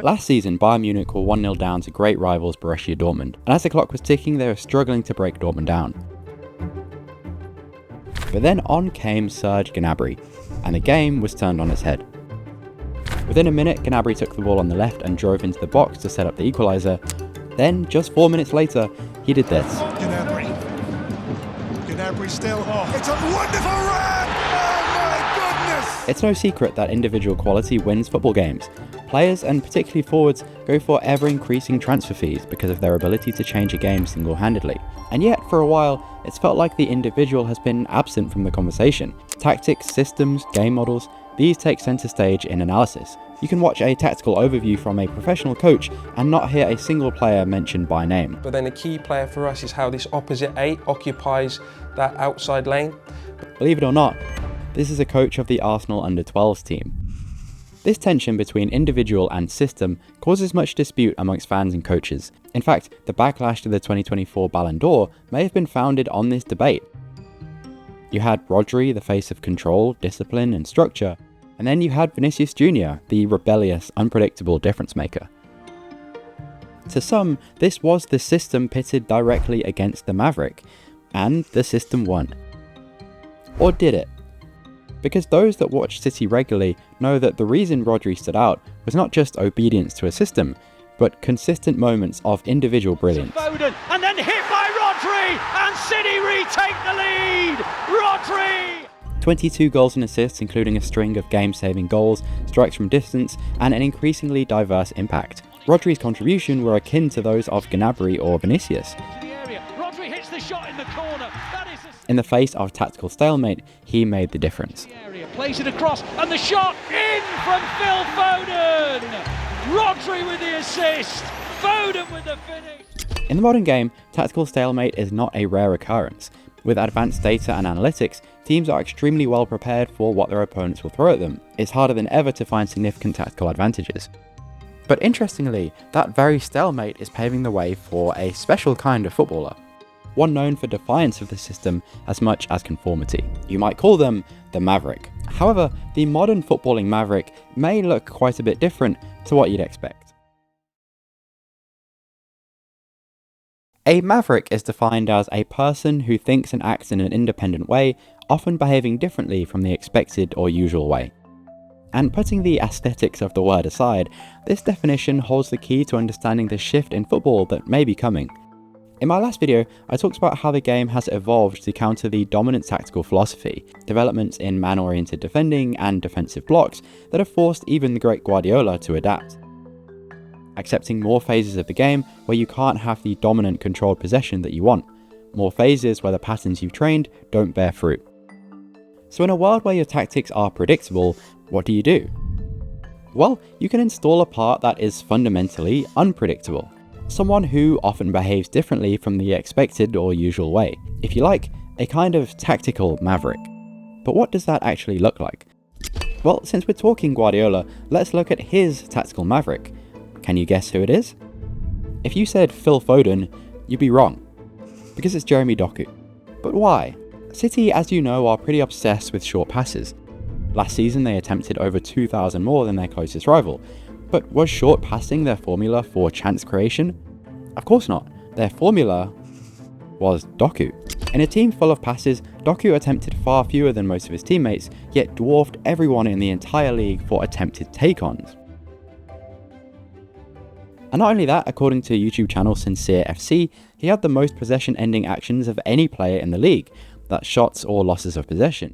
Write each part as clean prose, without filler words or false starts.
Last season, Bayern Munich were 1-0 down to great rivals Borussia Dortmund, and as the clock was ticking, they were struggling to break Dortmund down. But then on came Serge Gnabry, and the game was turned on its head. Within a minute, Gnabry took the ball on the left and drove into the box to set up the equaliser. Then, just 4 minutes later, he did this. Gnabry still. Oh, it's a wonderful run! Oh my goodness! It's no secret that individual quality wins football games. Players, and particularly forwards, go for ever-increasing transfer fees because of their ability to change a game single-handedly. And yet, for a while, it's felt like the individual has been absent from the conversation. Tactics, systems, game models, these take centre stage in analysis. You can watch a tactical overview from a professional coach and not hear a single player mentioned by name. But then a key player for us is how this opposite 8 occupies that outside lane. Believe it or not, this is a coach of the Arsenal under-12s team. This tension between individual and system causes much dispute amongst fans and coaches. In fact, the backlash to the 2024 Ballon d'Or may have been founded on this debate. You had Rodri, the face of control, discipline and structure, and then you had Vinicius Jr., the rebellious, unpredictable difference maker. To some, this was the system pitted directly against the Maverick, and the system won. Or did it? Because those that watch City regularly know that the reason Rodri stood out was not just obedience to a system, but consistent moments of individual brilliance. Foden, and then hit by Rodri, and City retake the lead! Rodri! 22 goals and assists, including a string of game-saving goals, strikes from distance, and an increasingly diverse impact. Rodri's contribution were akin to those of Gnabry or Vinicius. Rodri hits the shot in the corner. In the face of tactical stalemate, he made the difference. Plays it across, and the shot in from Phil Foden! Rodri with the assist, Foden with the finish. In the modern game, tactical stalemate is not a rare occurrence. With advanced data and analytics, teams are extremely well prepared for what their opponents will throw at them. It's harder than ever to find significant tactical advantages. But interestingly, that very stalemate is paving the way for a special kind of footballer. One known for defiance of the system as much as conformity. You might call them the Maverick. However, the modern footballing Maverick may look quite a bit different to what you'd expect. A Maverick is defined as a person who thinks and acts in an independent way, often behaving differently from the expected or usual way. And putting the aesthetics of the word aside, this definition holds the key to understanding the shift in football that may be coming. In my last video, I talked about how the game has evolved to counter the dominant tactical philosophy, developments in man-oriented defending and defensive blocks that have forced even the great Guardiola to adapt. Accepting more phases of the game where you can't have the dominant controlled possession that you want, more phases where the patterns you've trained don't bear fruit. So in a world where your tactics are predictable, what do? Well, you can install a part that is fundamentally unpredictable. Someone who often behaves differently from the expected or usual way. If you like, a kind of tactical Maverick. But what does that actually look like? Well, since we're talking Guardiola, let's look at his tactical Maverick. Can you guess who it is? If you said Phil Foden, you'd be wrong. Because it's Jeremy Doku. But why? City, as you know, are pretty obsessed with short passes. Last season they attempted over 2,000 more than their closest rival. But was short passing their formula for chance creation? Of course not. Their formula was Doku. In a team full of passes, Doku attempted far fewer than most of his teammates, yet dwarfed everyone in the entire league for attempted take-ons. And not only that, according to YouTube channel Sincere FC, he had the most possession-ending actions of any player in the league, that's shots or losses of possession,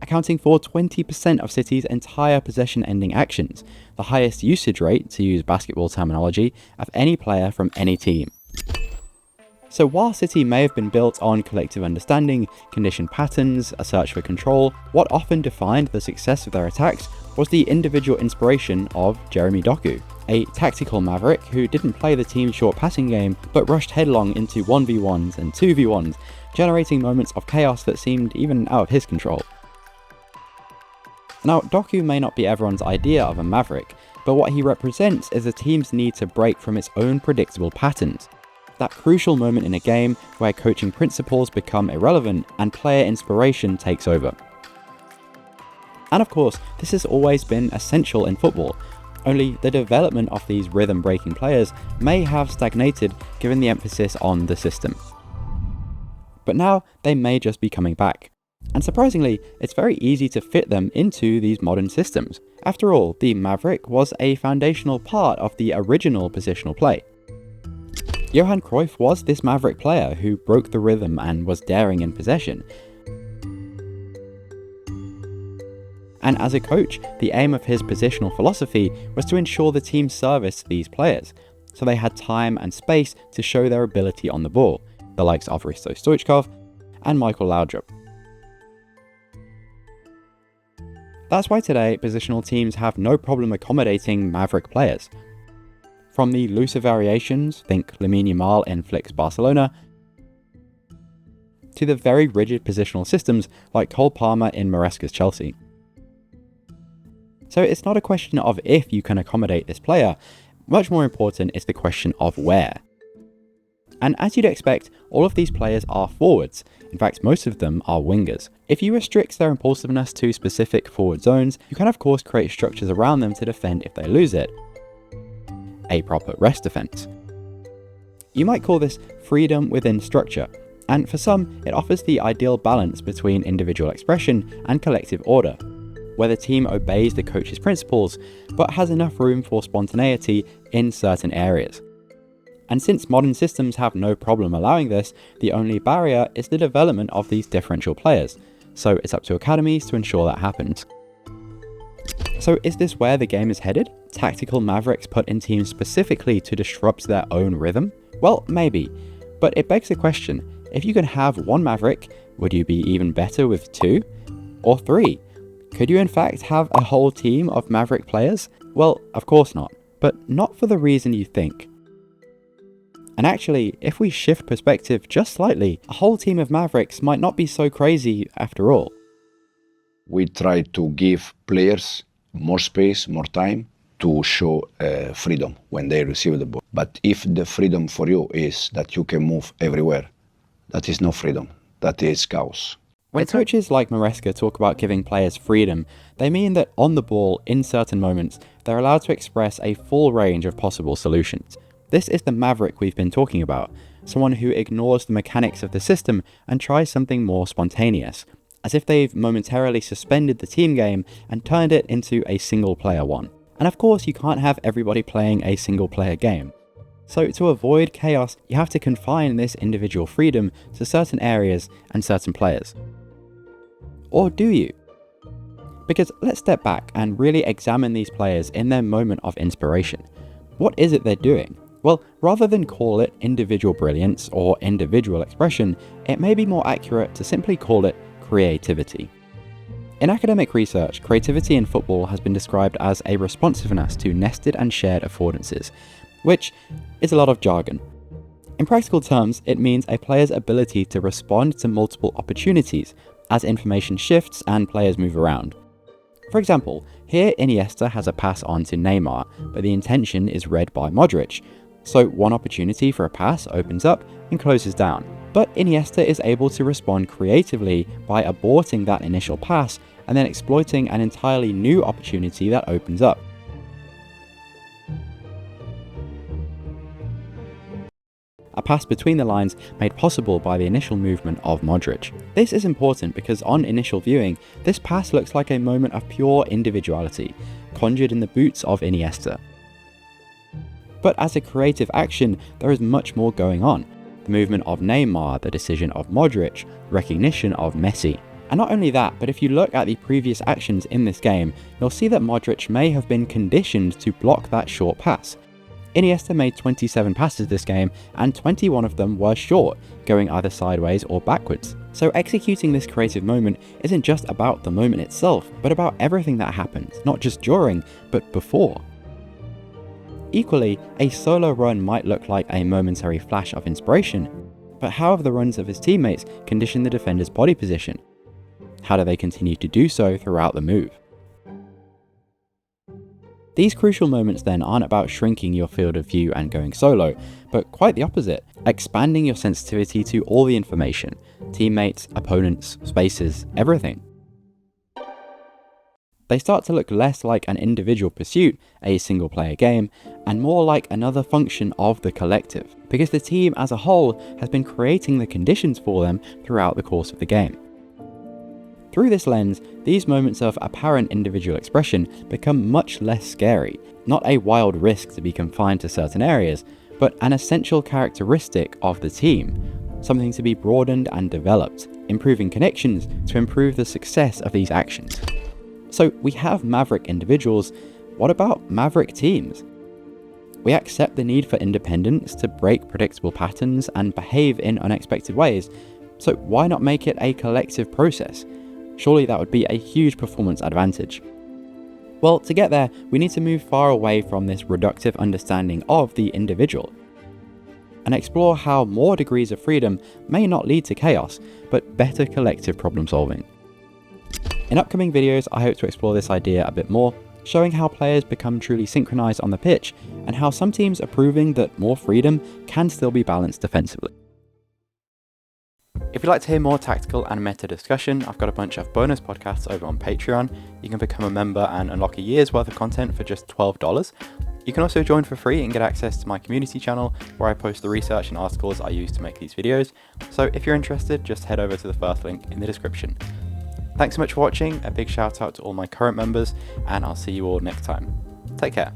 accounting for 20% of City's entire possession-ending actions, the highest usage rate, to use basketball terminology, of any player from any team. So while City may have been built on collective understanding, conditioned patterns, a search for control, what often defined the success of their attacks was the individual inspiration of Jeremy Doku, a tactical Maverick who didn't play the team's short passing game but rushed headlong into 1v1s and 2v1s, generating moments of chaos that seemed even out of his control. Now, Doku may not be everyone's idea of a Maverick, but what he represents is a team's need to break from its own predictable patterns. That crucial moment in a game where coaching principles become irrelevant and player inspiration takes over. And of course, this has always been essential in football. Only the development of these rhythm-breaking players may have stagnated given the emphasis on the system. But now they may just be coming back. And surprisingly, it's very easy to fit them into these modern systems. After all, the Maverick was a foundational part of the original positional play. Johan Cruyff was this Maverick player who broke the rhythm and was daring in possession. And as a coach, the aim of his positional philosophy was to ensure the team serviced these players, so they had time and space to show their ability on the ball, the likes of Risto Stoichkov and Michael Laudrup. That's why today, positional teams have no problem accommodating Maverick players. From the looser variations, think Lamine Yamal in Flick's Barcelona, to the very rigid positional systems like Cole Palmer in Maresca's Chelsea. So it's not a question of if you can accommodate this player, much more important is the question of where. And as you'd expect, all of these players are forwards. In fact, most of them are wingers. If you restrict their impulsiveness to specific forward zones, you can of course create structures around them to defend if they lose it. A proper rest defense. You might call this freedom within structure, and for some, it offers the ideal balance between individual expression and collective order, where the team obeys the coach's principles, but has enough room for spontaneity in certain areas. And since modern systems have no problem allowing this, the only barrier is the development of these differential players, so it's up to academies to ensure that happens. So is this where the game is headed? Tactical Mavericks put in teams specifically to disrupt their own rhythm? Well, maybe, but it begs the question, if you can have one Maverick, would you be even better with 2? Or 3? Could you in fact have a whole team of Maverick players? Well, of course not, but not for the reason you think. And actually, if we shift perspective just slightly, a whole team of Mavericks might not be so crazy after all. We try to give players more space, more time to show freedom when they receive the ball. But if the freedom for you is that you can move everywhere, that is no freedom, that is chaos. When coaches like Maresca talk about giving players freedom, they mean that on the ball, in certain moments, they're allowed to express a full range of possible solutions. This is the Maverick we've been talking about, someone who ignores the mechanics of the system and tries something more spontaneous, as if they've momentarily suspended the team game and turned it into a single player one. And of course, you can't have everybody playing a single player game. So to avoid chaos, you have to confine this individual freedom to certain areas and certain players. Or do you? Because let's step back and really examine these players in their moment of inspiration. What is it they're doing? Well, rather than call it individual brilliance or individual expression, it may be more accurate to simply call it creativity. In academic research, creativity in football has been described as a responsiveness to nested and shared affordances, which is a lot of jargon. In practical terms, it means a player's ability to respond to multiple opportunities as information shifts and players move around. For example, here Iniesta has a pass on to Neymar, but the intention is read by Modric, so one opportunity for a pass opens up and closes down. But Iniesta is able to respond creatively by aborting that initial pass and then exploiting an entirely new opportunity that opens up. A pass between the lines made possible by the initial movement of Modric. This is important because on initial viewing, this pass looks like a moment of pure individuality, conjured in the boots of Iniesta. But as a creative action, there is much more going on. The movement of Neymar, the decision of Modric, recognition of Messi. And not only that, but if you look at the previous actions in this game, you'll see that Modric may have been conditioned to block that short pass. Iniesta made 27 passes this game, and 21 of them were short, going either sideways or backwards. So executing this creative moment isn't just about the moment itself, but about everything that happens, not just during, but before. Equally, a solo run might look like a momentary flash of inspiration, but how have the runs of his teammates conditioned the defender's body position? How do they continue to do so throughout the move? These crucial moments then aren't about shrinking your field of view and going solo, but quite the opposite, expanding your sensitivity to all the information, teammates, opponents, spaces, everything. They start to look less like an individual pursuit, a single player game, and more like another function of the collective, because the team as a whole has been creating the conditions for them throughout the course of the game. Through this lens, these moments of apparent individual expression become much less scary, not a wild risk to be confined to certain areas, but an essential characteristic of the team, something to be broadened and developed, improving connections to improve the success of these actions. So we have Maverick individuals, what about Maverick teams? We accept the need for independence to break predictable patterns and behave in unexpected ways, so why not make it a collective process? Surely that would be a huge performance advantage. Well, to get there, we need to move far away from this reductive understanding of the individual, and explore how more degrees of freedom may not lead to chaos, but better collective problem solving. In upcoming videos, I hope to explore this idea a bit more, showing how players become truly synchronized on the pitch, and how some teams are proving that more freedom can still be balanced defensively. If you'd like to hear more tactical and meta discussion, I've got a bunch of bonus podcasts over on Patreon. You can become a member and unlock a year's worth of content for just $12. You can also join for free and get access to my community channel, where I post the research and articles I use to make these videos. So if you're interested, just head over to the first link in the description. Thanks so much for watching, a big shout out to all my current members, and I'll see you all next time. Take care.